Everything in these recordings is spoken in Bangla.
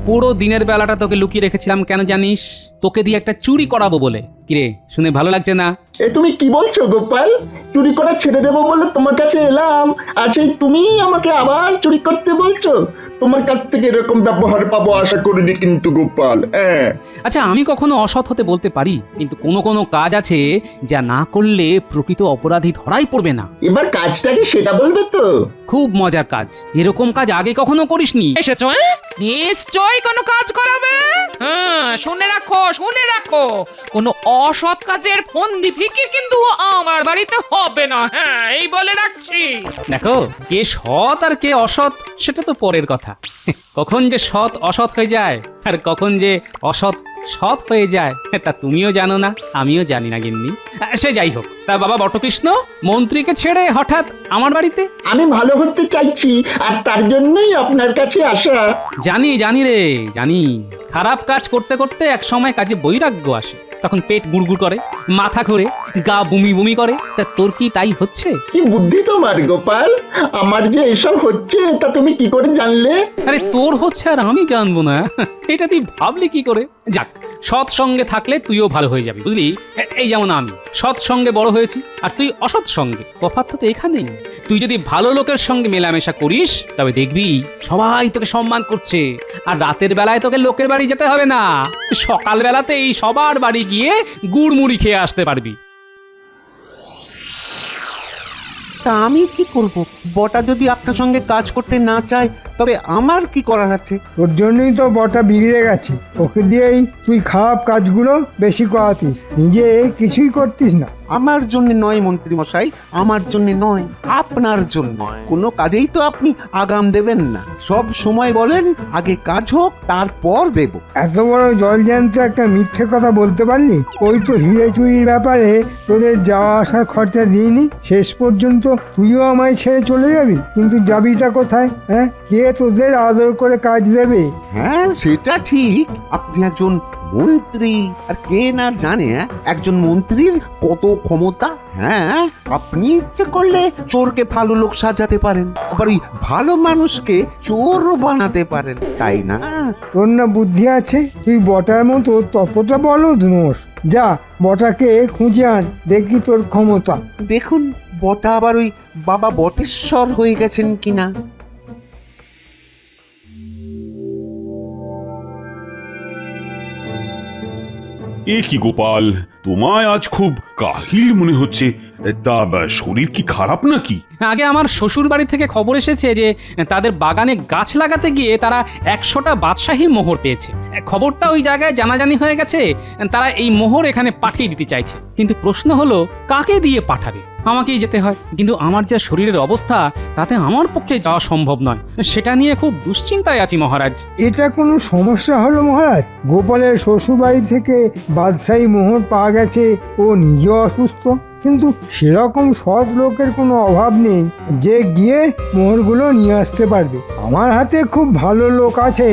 পুরো দিনের বেলাটা তোকে লুকিয়ে রেখেছিলাম কেন জানিস? তোকে দিয়ে একটা চুরি করাবো বলে। কিরে, শুনে ভালো লাগছে না? এ তুমি কি বলছো গোপাল? চুরি করা ছেড়ে দেবো বলে তোমার কাছে এলাম, আর সেই তুমি আমাকে আবার চুরি করতে বলছো? তোমার কাছ থেকে এরকম ব্যবহার পাবো আশা করিনি কিন্তু গোপাল। আচ্ছা, আমি কখনো অসৎ হতে বলতে পারি, কিন্তু কোনো কোনো কাজ আছে যা না করলে প্রকৃত অপরাধী ধরাই পড়বে না। এবার কাজটা কি সেটা বলবে তো? খুব মজার কাজ, এরকম কাজ আগে কখনো করিসনি। এসেছো? নিশ্চয়ই কোনো কাজ করাবে। হ্যাঁ, শুনে রাখো, শুনে রাখো, কোনো অসৎ কাজের ফন্দি ফিকির কিন্তু আমার বাড়িতে হবে না। হ্যাঁ, এই বলে রাখছি। দেখো, কে সৎ আর কে অসৎ সেটা তো পরের কথা। কখন যে সৎ অসৎ হয়ে যায় আর কখন যে অসৎ সৎ হয়ে যায় তা তুমিও জানো না, আমিও জানি না গিন্নি। সে যাই হোক, তা বাবা বটকৃষ্ণ মন্ত্রীকে ছেড়ে হঠাৎ আমার বাড়িতে? আমি ভালো হতে চাইছি, আর তার জন্যই আপনার কাছে আসা। জানি জানি রে, জানি। খারাপ কাজ করতে করতে এক সময় কাজে বৈরাগ্য আসে, তখন পেট গুড়গুড় করে, মাথা ঘোরে, গা বমি বমি করে। তা তোর কি তাই হচ্ছে? কি বুদ্ধি তোমার গোপাল! আমার যে এসব হচ্ছে তা তুমি কি করে জানলে? আরে তোর হচ্ছে আর আমি জানবো না? এটা তুই ভাবলি কি করে? যাক, সৎ সঙ্গে থাকলে তুইও ভালো হয়ে যাবি, বুঝলি? এই যেমন আমি সৎ সঙ্গে বড় হয়েছি, আর তুই অসৎ সঙ্গে। তফাৎ তো এখানেই। তুই যদি ভালো লোকের সঙ্গে মেলামেশা করিস তবে দেখবি সবাই তোকে সম্মান করছে, আর রাতের বেলায় তোকে লোকের বাড়ি যেতে হবে না। সকাল বেলাতেই সবার বাড়ি গিয়ে গুড় মুড়ি খেয়ে আসতে পারবি। তা আমি কি করব? বটা যদি আপনার সঙ্গে কাজ করতে না চায় তবে আমার কি করার আছে? তোর জন্যই তো বটা বিগড়ে গেছে। ওকে দিয়েই তুই খারাপ কাজগুলো বেশি করাতিস, নিজে কিছুই করতিস না। আমার জন্য নয় মন্ত্রী মশাই, আমার জন্য নয়, আপনার জন্য। কোনো কাজেই তো আপনি আগাম দেবেন না, সব সময় বলেন আগে কাজ হোক তারপর দেব। এত বড় জলজ্যান্ত একটা মিথ্যে কথা বলতে পারলি? ওই তো হিরে চুরির ব্যাপারে তোদের যাওয়া আসার খরচা দিইনি, শেষ পর্যন্ত তুইও আমায় ছেড়ে চলে যাবি। কিন্তু যাবিটা কোথায়? হ্যাঁ, কে তোদের আদর করে কাজ দেবে? হ্যাঁ, সেটা ঠিক। আপনি একজন মন্ত্রী, আর কে না জানে একজন মন্ত্রীর কত ক্ষমতা। হ্যাঁ, আপনি ইচ্ছে করলে চোরকে ভালো লোক সাজাতে পারেন, আবার ওই ভালো মানুষকে চোরও বানাতে পারেন, তাই না? তোর না বুদ্ধি আছে? তুই বটার মতো ততটা বলদ নোস। যা, বটাকে খুঁজে আন, দেখি তোর ক্ষমতা। দেখুন বটা আবার ওই বাবা বটেশ্বর হয়ে গেছেন কিনা। এ কি গোপাল, তোমায় আজ খুব কাহিল মনে হচ্ছে। তা শরীর কি খারাপ নাকি? আগে আমার শ্বশুর বাড়ি থেকে খবর এসেছে যে তাদের বাগানে গাছ লাগাতে গিয়ে তারা 100টা বাদশাহী মোহর পেয়েছে। খবরটা ওই জায়গায় জানাজানি হয়ে গেছে, তারা এই মোহর এখানে পাঠিয়ে দিতে চাইছে। কিন্তু প্রশ্ন হলো কাকে দিয়ে পাঠাবে? আমাকেই যেতে হয়, কিন্তু আমার যা শরীরের অবস্থা তাতে আমার পক্ষে যাওয়া সম্ভব নয়। সেটা নিয়ে খুব দুশ্চিন্তায় আছি মহারাজ। এটা কোনো সমস্যা হলো মহারাজ? গোপালের শ্বশুরবাড়ি থেকে বাদশাহী মোহর পাওয়া গেছে, ও নিজেও অসুস্থ, কিন্তু সেরকম সৎ লোকের কোনো অভাব নেই যে গিয়ে মোহরগুলো নিয়ে আসতে পারবে। আমার হাতে খুব ভালো লোক আছে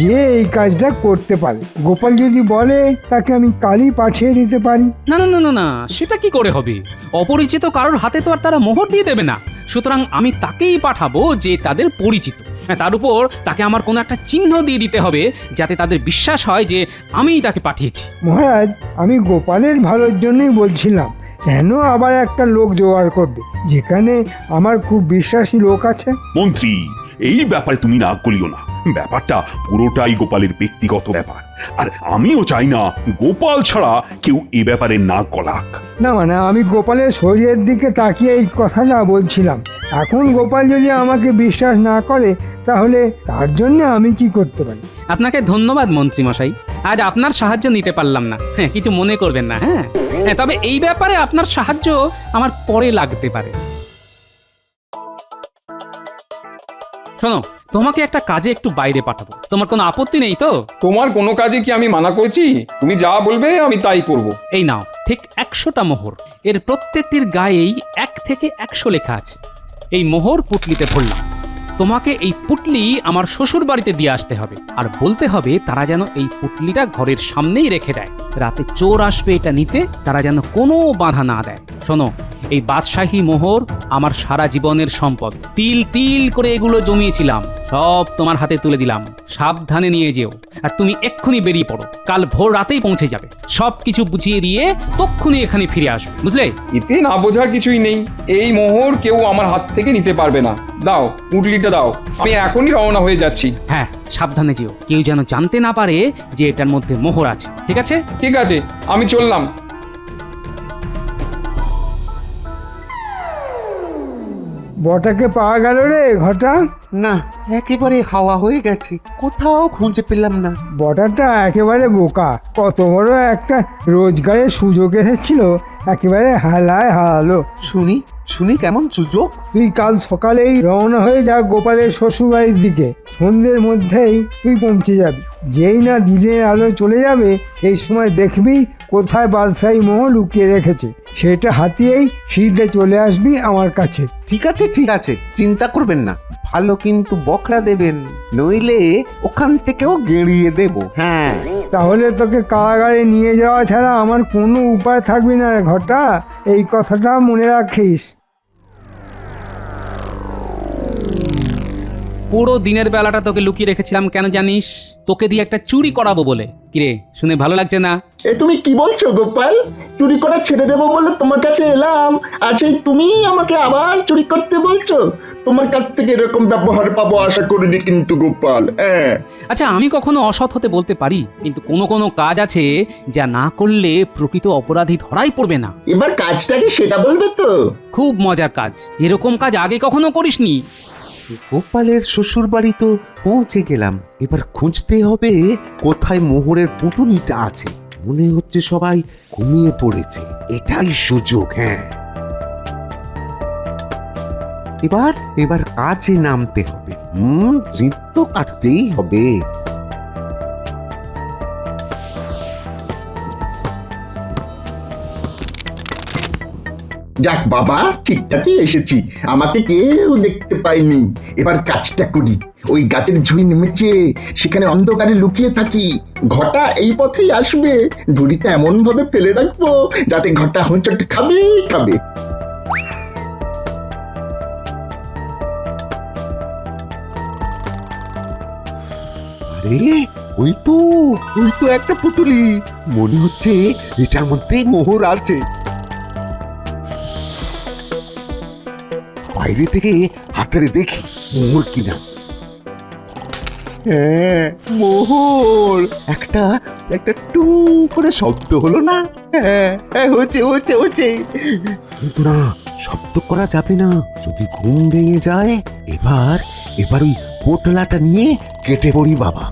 যে এই কাজটা করতে পারে। গোপাল যদি বলে তাকে আমি কালই পাঠিয়ে দিতে পারি। না না না না না, সেটা কি করে হবে? অপরিচিত কারোর হাতে তো আর তারা মোহর দিয়ে দেবে না। সুতরাং আমি তাকেই পাঠাবো যে তাদের পরিচিত। তার উপর তাকে আমার কোনো একটা চিহ্ন দিয়ে দিতে হবে, যাতে তাদের বিশ্বাস হয় যে আমিই তাকে পাঠিয়েছি। মহারাজ, আমি গোপালের ভালোর জন্যই বলছিলাম, কেন আবার একটা লোক জোগাড় করবে যেখানে আমার খুব বিশ্বাসী লোক আছে? মন্ত্রী, এই ব্যাপারে তুমি না করিও না। ব্যাপারটা পুরোটাই গোপালের ব্যক্তিগত ব্যাপার, আর আমিও চাই না গোপাল ছাড়া কেউ এ ব্যাপারে না গলাক। না মানে আমি গোপালের শরীরের দিকে তাকিয়ে এই কথাটা বলছিলাম। এখন গোপাল যদি আমাকে বিশ্বাস না করে তাহলে তার জন্য আমি কি করতে পারি? আপনাকে ধন্যবাদ মন্ত্রী মশাই, আজ আপনার সাহায্য নিতে পারলাম না। হ্যাঁ, কিছু মনে করবেন না। হ্যাঁ, তবে এই ব্যাপারে আপনার সাহায্য আমার পরে লাগতে পারে। শোনো, তোমাকে একটা কাজে একটু বাইরে পাঠাবো, তোমার কোনো আপত্তি নেই তো? তোমার কোনো কাজে কি আমি মানা করছি? তুমি যা বলবে আমি তাই করব। এই নাও, ঠিক 100টা মোহর। এর প্রত্যেকটির গায়েই 1 থেকে 100 লেখা আছে। এই মোহর পুটলিতে ভরলাম। তোমাকে এই পুটলি আমার শ্বশুর বাড়িতে দিয়ে আসতে হবে, আর বলতে হবে তারা যেন এই পুটলিটা ঘরের সামনেই রেখে দেয়। রাতে চোর আসবে এটা নিতে, তারা যেন কোনো বাধা না দেয়। শোনো, এই বাদশাহী মোহর আমার সারা জীবনের সম্পদ। তিল তিল করে এগুলো জমিয়েছিলাম, সব তোমার হাতে তুলে দিলাম। সাবধানে নিয়ে যেও, আর তুমি এক্ষুনি বেরিয়ে পড়ো। কাল ভোর রাতেই পৌঁছে যাবে। সব কিছু বুঝিয়ে দিয়ে তক্ষুনি এখানে ফিরে আসবে, বুঝলে? এতে না বোঝার কিছুই নেই। এই মোহর কেউ আমার হাত থেকে নিতে পারবে না। দাও পুঁটলিটা দাও, আমি এখনই রওনা হয়ে যাচ্ছি। হ্যাঁ, সাবধানে যেও, কেউ যেন জানতে না পারে যে এটার মধ্যে মোহর আছে, ঠিক আছে? ঠিক আছে, আমি চললাম। বটাকে পাওয়া গেল রে ঘটা? না, একেবারে হাওয়া হয়ে গেছে, কোথাও খুঁজে পেলাম না। বটাটা একেবারে বোকা, কত বড় একটা রোজগারের সুযোগ এসেছিল, একেবারে হালায় হারালো। শুনি শুনি কেমন সুযোগ? তুই কাল সকালেই রওনা হয়ে যা গোপালের শ্বশুরবাড়ির দিকে। সন্ধ্যের মধ্যেই তুই পৌঁছে যাবি। যেই না দিনের আলো চলে যাবে, সেই সময় দেখবি কোথায় বাদশাহী মোহর লুকিয়ে রেখেছে। সেটা হাতিয়েই সিধে চলে আসবি আমার কাছে। ঠিক আছে ঠিক আছে, চিন্তা করবেন না। ভালো কিন্তু বকরা দেবেন, নইলে ওখান থেকেও গেড়িয়ে দেব। হ্যাঁ, তাহলে তোকে কারাগারে নিয়ে যাওয়া ছাড়া আমার কোনো উপায় থাকবে না রে ঘটা, এই কথাটা মনে রাখিস। পুরো দিনের বেলাটা তোকে লুকিয়ে রেখেছিলাম কেন জানিস? তোকে দিয়ে একটা চুরি করাবো বলে। কিরে, শুনে ভালো লাগছে না? এ তুমি কি বলছো গোপাল? চুরি করা ছেড়ে দেবো বলে তোমার কাছে এলাম, আর সেই তুমি আমাকে আবার চুরি করতে বলছো? তোমার কাছ থেকে এরকম ব্যবহার পাবো আশা করিনি কিন্তু গোপাল। হ্যাঁ, আচ্ছা, আমি কখনো অসৎ হতে বলতে পারি, কিন্তু কোনো কোনো কাজ আছে যা না করলে প্রকৃত অপরাধী ধরাই পড়বে না। এবার কাজটা কি সেটা বলবে তো? খুব মজার কাজ, এরকম কাজ আগে কখনো করিসনি। গোপালের শ্বশুর বাড়ি তো পৌঁছে গেলাম। এবার খুঁজতে হবে কোথায় মোহরের পুঁটুলিটা আছে। মনে হচ্ছে সবাই ঘুমিয়ে পড়েছে, এটাই সুযোগ। হ্যাঁ, এবার এবার কাজে নামতে হবে। জিদ তো কাটতেই হবে। যাক বাবা, ঠিকঠাকই এসেছি, আমাকে কেউ দেখতে পায়নি। এবার কাজটা করি। ওই গাছের ঝুড়ি নেমেছে, সেখানে অন্ধকারে লুকিয়ে থাকি। ঘটা এই পথেই আসবে, ঝুড়িটা এমন ভাবে ফেলে রাখবো যাতে ঘটা হোঁচট খাবে খাবে। আরে, ওই তো একটা পুতুলি। মনে হচ্ছে এটার মধ্যে মোহর আছে। বাইরে থেকে হাতেরে দেখি মোহর কিনা। হ্যাঁ, মোহর। একটা একটা টু করে শব্দ হলো না? হ্যাঁ হ্যাঁ, হচ্ছে। কিন্তু না, শব্দ করা যাবে না, যদি ঘুম ভেঙে যায়। এবার ওই পোটলাটা নিয়ে কেটে পড়ি বাবা।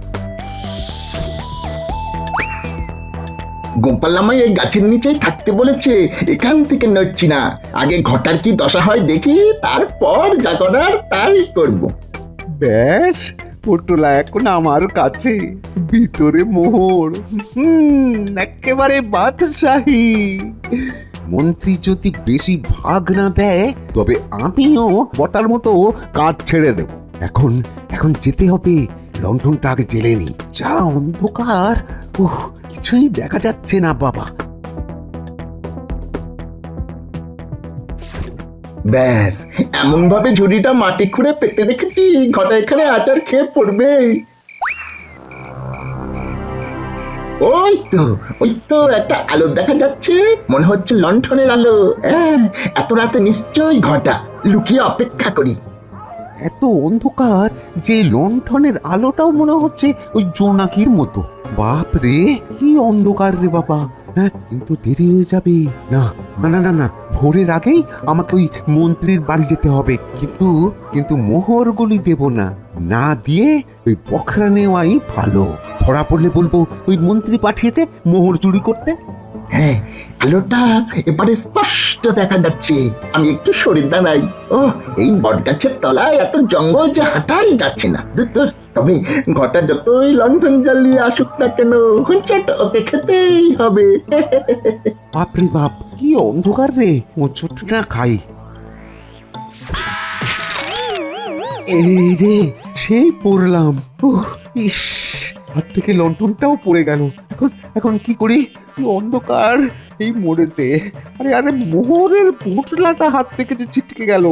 গোপাল আমায় এই গাছের নিচেই থাকতে বলেছে, এখান থেকে নড়ছি না। আগে ঘটার কি দশা হয় দেখি, তারপর যা করার তাই করব। ব্যাস, পোটলা এখন আমার কাছে, ভিতরে মোহর। একেবারে বাদশাহী। মন্ত্রী যদি বেশি ভাগ না দেয়, তবে আমিও বটার মতো কাজ ছেড়ে দেব। এখন যেতে হবে। লণ্ঠনটা আগে জেলে নি। যা অন্ধকার, কিছুই দেখা যাচ্ছে না বাবা। ব্যাস, এমন ভাবে ঝুড়িটা মাটি খুঁড়ে পেতে রেখেছি, ঘটা এখানে আচার খেয়ে পড়বে। ওই তো একটা আলো দেখা যাচ্ছে, মনে হচ্ছে লণ্ঠনের আলো। এত রাতে নিশ্চয়ই ঘটা, লুকিয়ে অপেক্ষা করি। এত অন্ধকার যে লণ্ঠনের আলোটাও মনে হচ্ছে ওই জোনাকির মতো। বাপ রে, কি অন্ধকার রে বাবা। হ্যাঁ, কিন্তু দেরি হয়ে যাবে। না না না না, ভোরের আগেই আমাকে ওই মন্ত্রীর বাড়ি যেতে হবে। কিন্তু মোহরগুলি দেব না, না দিয়ে ওই বখরা নেওয়াই ভালো। ধরা পড়লে বলবো ওই মন্ত্রী পাঠিয়েছে মোহর চুরি করতে। হ্যাঁ, আলোটা এবারে স্পষ্ট দেখা যাচ্ছে। আমি একটু সরে দাঁড়াই। এই বটগাছের তলায় এত জঙ্গল যে হাঁটাই যাচ্ছে না। দূর। তবে ঘটা যতই লণ্ঠন জ্বালিয়ে আসুক না কেন, হুঁচট ওকে খেতেই হবে। বাপরে বাপ, কি অন্ধকার রে, হোঁচট না খাই। এই রে, সেই পড়লাম। ইস, হাত থেকে লণ্ঠনটাও পড়ে গেল। এখন কি করি? অন্ধকার, এই মরেছে। আরে আরে মোহরের পোটলাটা হাত থেকে যে ছিটকে গেল,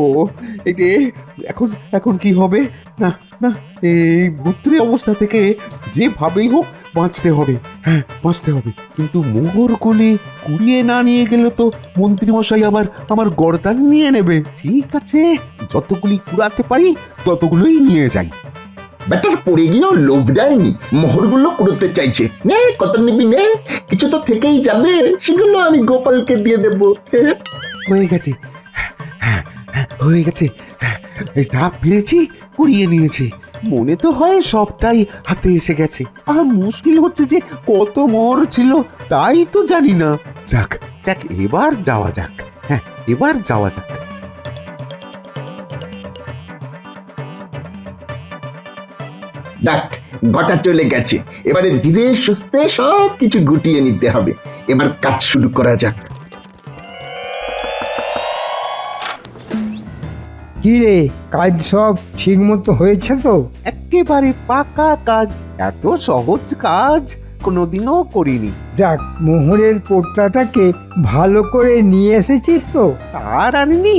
এই যে এখন এখন কি হবে? না না, এই ভূত্রী অবস্থা থেকে যেভাবেই হোক বাঁচতে হবে। হ্যাঁ, বাঁচতে হবে, কিন্তু মোহর কোলে কুড়িয়ে না নিয়ে গেলে তো মন্ত্রীমশাই আবার আমার গর্দান নিয়ে নেবে। ঠিক আছে, যতগুলি কুড়াতে পারি ততগুলোই নিয়ে যাই। ব্যাটার পড়ে গিয়েও লোভ যায়নি, মোহরগুলো কুড়োতে চাইছে। নে, কত নিবি নে, কিছু তো থেকেই যাবে, সেগুলো আমি গোপালকে দিয়ে দেবো। হয়ে গেছে, হয়ে গেছে, এই যা পেরেছি কুড়িয়ে নিয়েছি। মনে তো হয় সবটাই হাতে এসে গেছে। আর মুশকিল হচ্ছে যে কত মোহর ছিল তাই তো জানি না। যাক যাক, এবার যাওয়া যাক। হ্যাঁ, এবার যাওয়া যাক। দেখ, ঘটা চলে গেছে, এবারে ধীরে সুস্থে সব কিছু গুটিয়ে নিতে হবে। এবার কাজ শুরু করা যাক। কি রে, কাজ সব ঠিক মতো হয়েছে তো? একেবারে পাকা কাজ, এত সহজ কাজ কোনোদিনও করিনি। যাক, মোহরের পোটলাটাকে ভালো করে নিয়ে এসেছিস তো? আর আনিনি।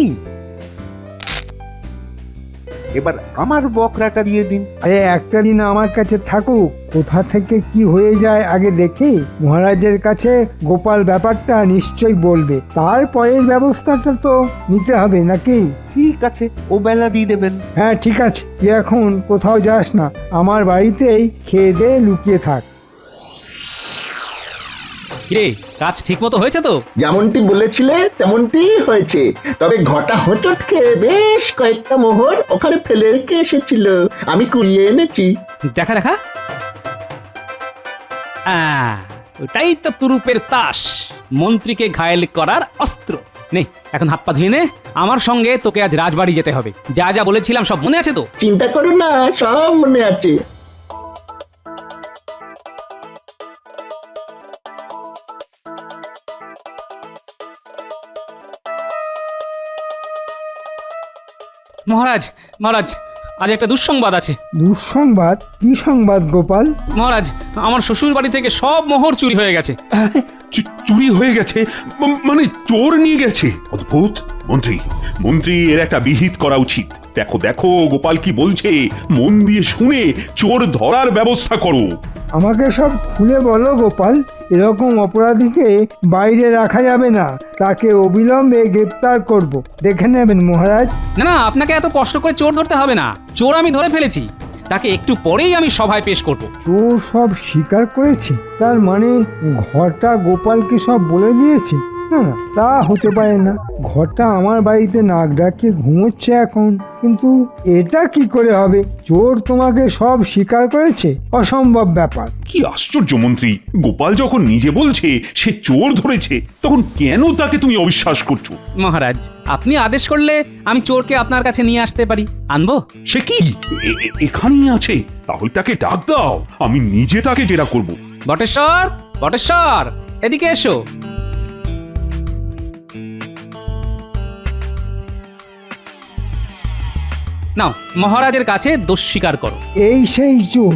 এবার আমার বকরাটা দিয়ে দিন। আরে একটা দিন আমার কাছে থাকুক, কোথা থেকে কি হয়ে যায় আগে দেখি। মহারাজের কাছে গোপাল ব্যাপারটা নিশ্চয়ই বলবে, তারপরের ব্যবস্থাটা তো নিতে হবে নাকি? ঠিক আছে, ও বেলা দিয়ে দেবেন। হ্যাঁ ঠিক আছে, তুই এখন কোথাও যাস না, আমার বাড়িতেই খেয়ে দিয়ে লুকিয়ে থাক। কিরে, কাজ ঠিক মতো হয়েছে তো? যেমনটি বলেছিলে তেমনটি হয়েছে, তবে ঘটা হোঁচট খেয়ে বেশ কয়েকটা মোহর ওখানে ফেলে রেখে এসেছিল, আমি কুড়িয়ে এনেছি। দেখা দেখা। ওটাই তো তুরুপের তাস, মন্ত্রীকে ঘায়েল করার অস্ত্র। নে, এখন হাত পা ধুয়ে নে, আমার সঙ্গে তোকে আজ রাজবাড়ি যেতে হবে। যা যা বলেছিলাম সব মনে আছে তো? চিন্তা করো না, সব মনে আছে। মহারাজ, মহারাজ, আজ একটা দুঃসংবাদ আছে। দুঃসংবাদ? কি সংবাদ গোপাল? মহারাজ, আমার শ্বশুর বাড়ি থেকে সব মোহর চুরি হয়ে গেছে। চুরি হয়ে গেছে? মানে চোর নিয়ে গেছে? অদ্ভুত। মন্ত্রী, মন্ত্রী এর একটা বিহিত করা উচিত। দেখো দেখো গোপাল কি বলছে, মন দিয়ে শুনে চোর ধরার ব্যবস্থা করো। আমাকে সব খুলে বলো গোপাল, এরকম অপরাধীকে বাইরে রাখা যাবে না, তাকে অবিলম্বে গ্রেপ্তার করব। দেখে নেবেন মহারাজ। না না, আপনাকে এত কষ্ট করে চোর ধরতে হবে না, চোর আমি ধরে ফেলেছি। তাকে একটু পরেই আমি সভায় পেশ করব। চোর সব স্বীকার করেছে? তার মানে ঘরটা গোপালকে সব বলে দিয়েছে? না না, তা হতে পারে না। ঘরটা আমার বাড়িতে নাক ডাকিয়ে ঘুমোচ্ছে এখন, কিন্তু এটা কি করে হবে? চোর তোমাকে সব স্বীকার করেছে? অসম্ভব ব্যাপার। কি আশ্চর্য মন্ত্রী, গোপাল যখন নিজে বলছে সে চোর ধরেছে, তখন কেন তাকে তুমি অবিশ্বাস করছো? মহারাজ, আপনি আদেশ করলে আমি চোরকে আপনার কাছে নিয়ে আসতে পারি। আনবো? সে কি এখানেই আছে? তাহলে তাকে ডাক দাও, আমি নিজে তাকে জেরা করব। বটেশ্বর, বটেশ্বর, এদিকে এসো। নাও, মহারাজের কাছে দোষ স্বীকার করো। এই সেই চোর?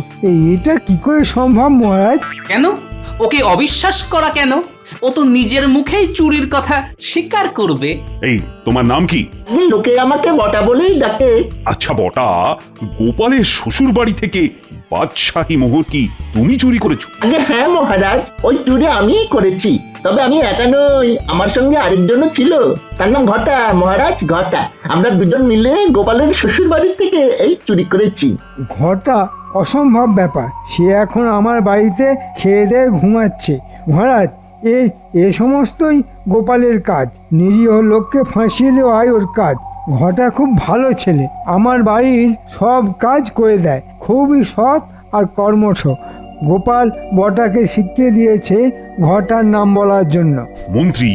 এটা কি করে সম্ভব মহারাজ? কেন? ওকে অবিশ্বাস করা কেন? ও তো নিজের মুখেই চুরির কথা স্বীকার করবে। এই, তোমার নাম কি? লোকে আমাকে বটা বলেই ডাকে। আচ্ছা বটা, গোপালের শ্বশুর বাড়ি থেকে বাদশাহী মোহর কি তুমি চুরি করেছো? আগে হ্যাঁ মহারাজ, ওই চুরি আমিই করেছি। তবে আমি একা নই, আমার সঙ্গে আরেকজনও ছিল, তার নাম ঘটা। মহারাজ, ঘটা। আমরা দুজন মিলে গোপালের শ্বশুর বাড়ি থেকে এই চুরি করেছি। ঘরটা? অসম্ভব ব্যাপার, সে এখন আমার বাড়িতে খেয়ে দিয়ে ঘুমাচ্ছে। মহারাজ, এ সমস্তই গোপালের কাজ। নিরীহ লোককে ফাঁসিয়ে দেওয়াই ওর কাজ। ঘটা খুব ভালো ছেলে, আমার বাড়ির সব কাজ করে দেয়, খুবই সৎ আর কর্মঠ। গোপাল বটাকে শিখিয়ে দিয়েছে ঘটার নাম বলার জন্য। মন্ত্রী,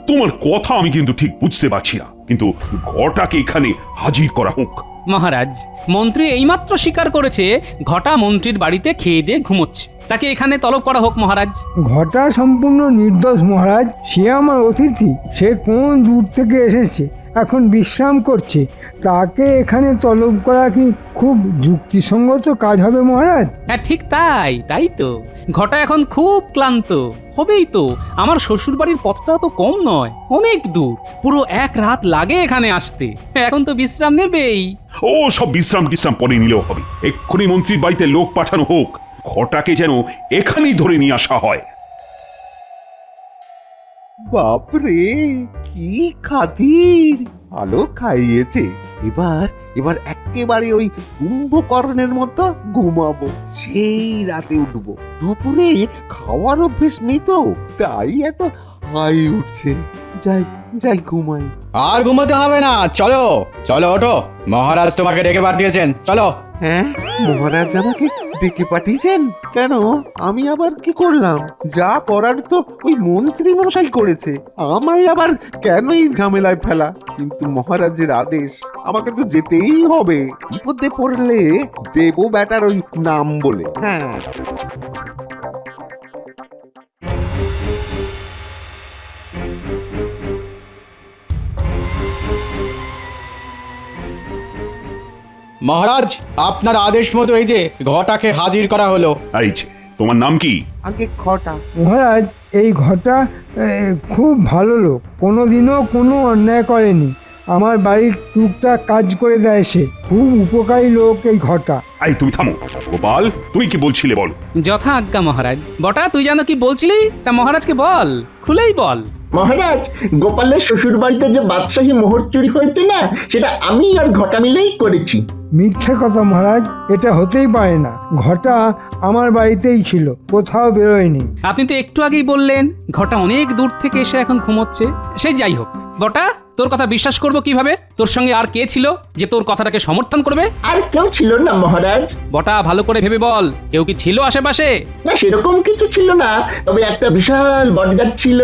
তোমার কথা আমি কিন্তু ঠিক বুঝতে পারছি না, কিন্তু ঘটাকে এখানে হাজির করা হোক। মহারাজ, মন্ত্রী এইমাত্র স্বীকার করেছে ঘটা মন্ত্রীর বাড়িতে খেয়ে দিয়ে ঘুমোচ্ছে। তাকে এখানে তলব করা হোক মহারাজ। ঘটা সম্পূর্ণ নির্দোষ মহারাজ, সে আমার অতিথি। সে কোন দূর থেকে এসেছে, এখন বিশ্রাম করছে। তাকে এখানে তলব করা কি খুব যুক্তিসঙ্গত কাজ হবে মহারাজ? হ্যাঁ ঠিক তাই, তাই তো। ঘটা এখন খুব ক্লান্ত, হবেই তো, আমার শ্বশুর বাড়ির পথটাও তো কম নয়, অনেক দূর, পুরো এক রাত লাগে এখানে আসতে। এখন তো বিশ্রাম নেবেই। ও সব বিশ্রাম টিশ্রাম পরে নিলেও হবে, এক্ষুনি মন্ত্রীর বাড়িতে লোক পাঠানো হোক, ঘটাকে যেন এখানেই ধরে নিয়ে আসা হয়। বাপরে, কি খাতির! আলো খাইয়েছে। এবার এবার একেবারে ওই কুম্ভকর্ণের মতো ঘুমাবো, সেই রাতে উঠবো। দুপুরে খাওয়ার অভ্যেস নেই তো, তাই এত হাই উঠছে। যাই যাই ঘুমাই। আর ঘুমাতে হবে না, চলো চলো ওঠো, মহারাজ তোমাকে ডেকে পাঠিয়েছেন, চলো। হ্যাঁ, মহারাজ আমাকে ডেকে পাঠিয়েছেন কেন? আমি আবার কি করলাম? যা করার তো ওই মন্ত্রী মশাই করেছে, আমায় আবার কেন এই ঝামেলায় ফেলা? কিন্তু মহারাজের আদেশ, আমাকে তো যেতেই হবে। বিপদে পড়লে দেবো ব্যাটার ওই নাম বলে। হ্যাঁ, মহারাজ, আপনার আদেশ মতো এই যে ঘটাকে হাজির করা হলো। এই যে, তোমার নাম কি? আগে খটা। মহারাজ, এই ঘটা খুব ভালো লোক, কোনোদিনও কোনো অন্যায় করেনি। আমার বাড়ির টুকটাক কাজ করে দেয় সে, খুব উপকারী লোক এই ঘটা। এই তুমি থামো। গোপাল, তুমি কি বলছিলে বলো। যথা আজ্ঞা মহারাজ। বটা, তুই জানো কি বলছিলি? তা মহারাজকে বল, খুলেই বল। মহারাজ, গোপালের শ্বশুর বাড়িতে যে বাদশাহী মোহর চুরি হয়েছে না, সেটা আমি আর ঘটা মিলেই করেছি। মিথ্যে কথা মহারাজ, এটা হতেই পারে না। ঘটা আমার বাড়িতেই ছিল, কোথাও বেরোয়নি। আপনি তো একটু আগেই বললেন ঘটা অনেক দূর থেকে এসে এখন ঘুমোচ্ছে। সে যাই হোক, বটা, তোর কথা বিশ্বাস করবো কিভাবে? তোর সঙ্গে আর কে ছিল যে তোর কথাটাকে সমর্থন করবে? আর কেউ ছিল না মহারাজ। বটা, ভালো করে ভেবে বল, কেউ কি ছিল আশেপাশে? না, সেরকম কিছু ছিল না, তবে একটা বিশাল বটগাছ ছিল,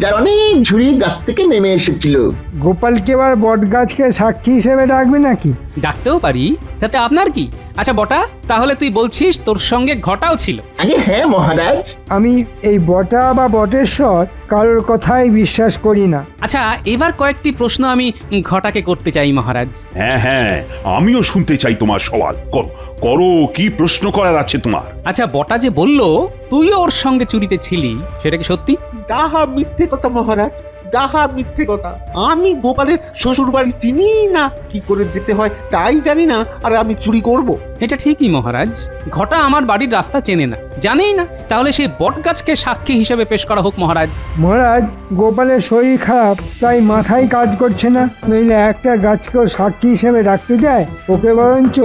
যার অনেক ঝুড়ি গাছ থেকে নেমে এসেছিল। গোপালকে এবার বটগাছকে সাক্ষী হিসেবে ডাকবে নাকি? ডাকতেও পারি, তাতে আপনার কি? আচ্ছা বটা, তাহলে তুই বলছিস তোর সঙ্গে ঘটাও ছিল? আগে হ্যাঁ মহারাজ। আমি এই বটা বা বটেশ্বর কারোর কথাই বিশ্বাস করি না। আচ্ছা, এবার কয়েকটি প্রশ্ন আমি ঘটাকে করতে চাই মহারাজ। হ্যাঁ হ্যাঁ, আমিও শুনতে চাই তোমার সওয়াল। করো করো, কি প্রশ্ন করার আছে তোমার? আচ্ছা, বটা যে বললো তুইও ওর সঙ্গে চুরিতে ছিলি, সেটা কি সত্যি? ডাহা মিথ্যে কথা মহারাজ, ডাহা মিথ্যে কথা। আমি গোপালের শ্বশুর বাড়ি চিনি না, কি করে যেতে হয় তাই জানি না, আর আমি চুরি করব? এটা ঠিকই মহারাজ, ঘটা আমার বাড়ির রাস্তা চেনে না, জানেই না। তাহলে সেই বটগাছকে সাক্ষী হিসেবে পেশ করা হোক মহারাজ। মহারাজ, গোপালের শরীর খারাপ, তাই মাথায় কাজ করছে না, নইলে একটা গাছকেও সাক্ষী হিসেবে রাখতে যায়। ওকে বরঞ্চ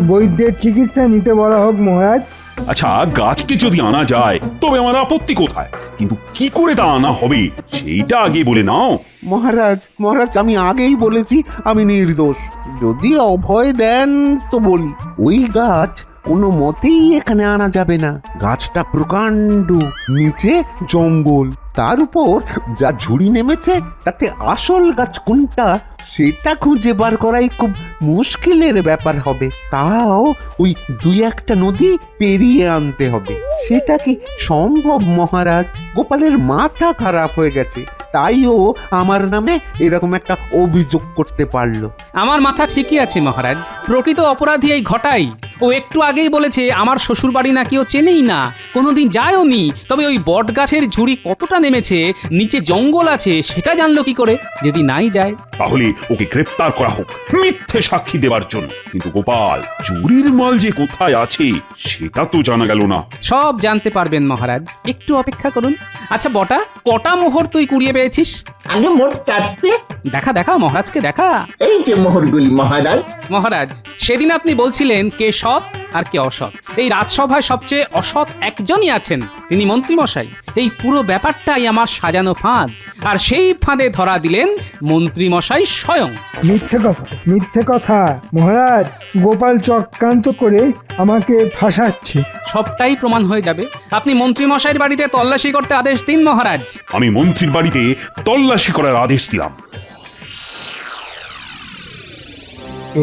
বৈদ্যের চিকিৎসা নিতে বলা হোক মহারাজ। আচ্ছা, গাছকে যদি আনা যায় তবে আমার আপত্তি কোথায়, কিন্তু কি করে তা আনা হবে সেইটা আগে বলে নাও। মহারাজ মহারাজ, আমি আগেই বলেছি আমি নির্দোষ। যদি অভয় দেন তো বলি, ওই গাছ কোনো মতেই এখানে আনা যাবে না। গাছটা প্রকাণ্ড, নিচে জঙ্গল, তার উপর যা ঝুড়ি নেমেছে, তাতে আসল গাছ কোনটা সেটা খুঁজে বার করাই খুব মুশকিলের ব্যাপার হবে। তাও ওই দুই একটা নদী পেরিয়ে আনতে হবে। সেটা কি সম্ভব মহারাজ? গোপালের মাথা খারাপ হয়ে গেছে, তাই ও আমার নামে এরকম একটা অভিযোগ করতে পারলো। আমার মাথা ঠিকই আছে মহারাজ, প্রকৃত অপরাধী এই ঘটাই। ও একটু আগেই বলেছে আমার শ্বশুর বাড়ি নাকি ও চেনেই না, কোনোদিন যায়ও নি। তবে ওই বট গাছের ঝুড়ি কতটা নেমেছে, নিচে জঙ্গল আছে, সেটা জানলো কি করে যদি নাই যায়? তাহলে ওকে গ্রেপ্তার করা হোক মিথ্যে সাক্ষী দেওয়ার জন্য। কিন্তু গোপাল, চুরির মাল যে কোথায় আছে সেটা তো জানা গেল না। সব জানতে পারবেন মহারাজ, একটু অপেক্ষা করুন। আচ্ছা বটা, কটা মোহর তুই কুড়িয়ে পেয়েছিস? আগে মোট 4টে। দেখা দেখা মহারাজকে দেখা। এই যে মোহরগুলি মহারাজ। মহারাজ, সেদিন আপনি বলছিলেন কে সৎ আর কে অসৎ। এই রাজসভায় সবচেয়ে অসৎ একজনই আছেন, তিনি মন্ত্রীমশাই। এই পুরো ব্যাপারটাই আমার সাজানো ফাঁদ, আর সেই ফাঁদে ধরা দিলেন মন্ত্রীমশাই স্বয়ং। মিথ্যে কথা, মিথ্যে কথা মহারাজ। গোপাল চক্রান্ত করে আমাকে ফাঁসাচ্ছে। সবটাই প্রমাণ হয়ে যাবে। আপনি মন্ত্রীমশাইয়ের বাড়িতে তল্লাশি করতে আদেশ দিন মহারাজ। আমি মন্ত্রীর বাড়িতে তল্লাশি করার আদেশ দিলাম।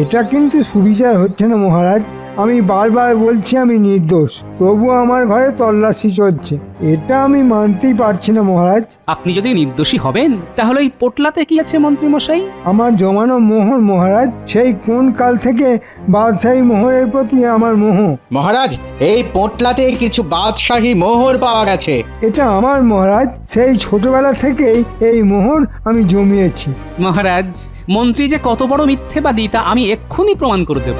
এটা কিন্তু সুবিচার হচ্ছে না মহারাজ। আমি বারবার বলছি আমি নির্দোষ, তবু আমার ঘরে তল্লাশি চলছে। এটা আমি মানতেই পারছি না মহারাজ। আপনি যদি নির্দোষী হবেন তাহলে এই পোটলাতে কি আছে মন্ত্রী মশাই? আমার জমানো মোহর মহারাজ, সেই কোন কাল থেকে বাদশাহী মোহরের প্রতি আমার মোহ। মহারাজ, এই পোটলাতে কিছু বাদশাহী মোহর পাওয়া গেছে। এটা আমার মহারাজ, সেই ছোটবেলা থেকেই এই মোহর আমি জমিয়েছি। মহারাজ, মন্ত্রী যে কত বড় মিথ্যেবাদী তা আমি এক্ষুনি প্রমাণ করে দেব।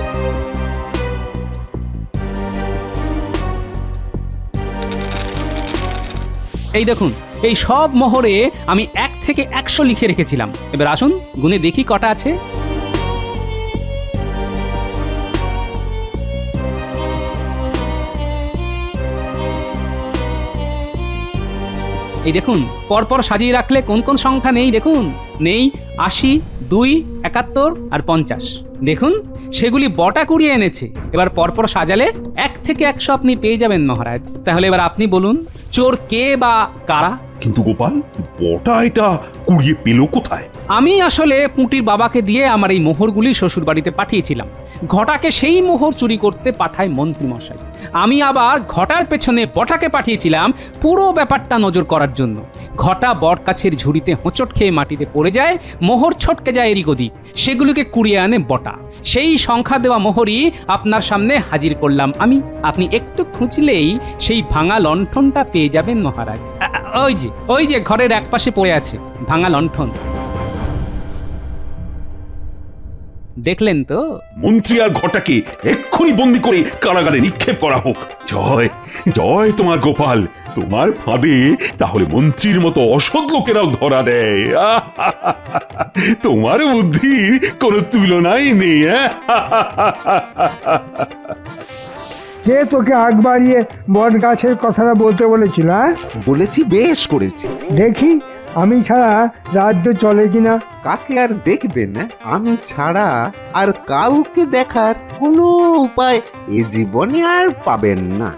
এই দেখুন, এই সব মোহরে আমি 1 থেকে 100 লিখে রেখেছিলাম। এবার আসুন গুনে দেখি কটা আছে। এই দেখুন, পরপর সাজিয়ে রাখলে কোন কোন সংখ্যা নেই দেখুন। নেই 80, 2, 71 আর 50। দেখুন, সেগুলি বটা কুড়িয়ে এনেছে। এবার পরপর সাজালে 1 থেকে 100 আপনি পেয়ে যাবেন মহারাজ। তাহলে এবার আপনি বলুন, চোর কে বা কারা? কিন্তু গোপাল, বটা এটা কুড়িয়ে পেল কোথায়? আমি আসলে পুঁটির বাবাকে দিয়ে আমার এই মোহরগুলি শ্বশুর বাড়িতে পাঠিয়েছিলাম। ঘটাকে সেই মোহর চুরি করতে পাঠায় মন্ত্রী মশাই। আমি আবার ঘটার পেছনে বটাকে পাঠিয়েছিলাম পুরো ব্যাপারটা নজর করার জন্য। ঘটা বট গাছের ঝুড়িতে হোঁচট খেয়ে মাটিতে পড়ে যায়, মোহর ছটকে যায় এদিক ওদিক। সেগুলোকে কুড়িয়ে আনে বটা। সেই সংখ্যা দেওয়া মোহরই আপনার সামনে হাজির করলাম আমি। আপনি একটু খুঁজলেই সেই ভাঙা লণ্ঠনটা পেয়ে যাবেন মহারাজ। ওই যে ঘরের একপাশে পড়ে আছে ভাঙা লণ্ঠন। দেখলেন তো? মন্ত্রী আর ঘটাকে এক্ষুনি বন্দি করে কারাগারে নিক্ষেপ করা হোক। জয় জয় তোমার গোপাল, তোমার ফাঁদে তাহলে মন্ত্রীর মতো অসৎ লোকেরাও ধরা দেয়। তোমার বুদ্ধির কোনো তুলনাই নেই। কে তোকে আগ বাড়িয়ে বট গাছের কথাটা বলতে বলেছিল? বলেছি, বেশ করেছি। দেখি আমি ছাড়া রাজ্য চলে কিনা। কাকে আর দেখবেন? আমি ছাড়া আর কাউকে দেখার কোনো উপায় এ জীবনে আর পাবেন না।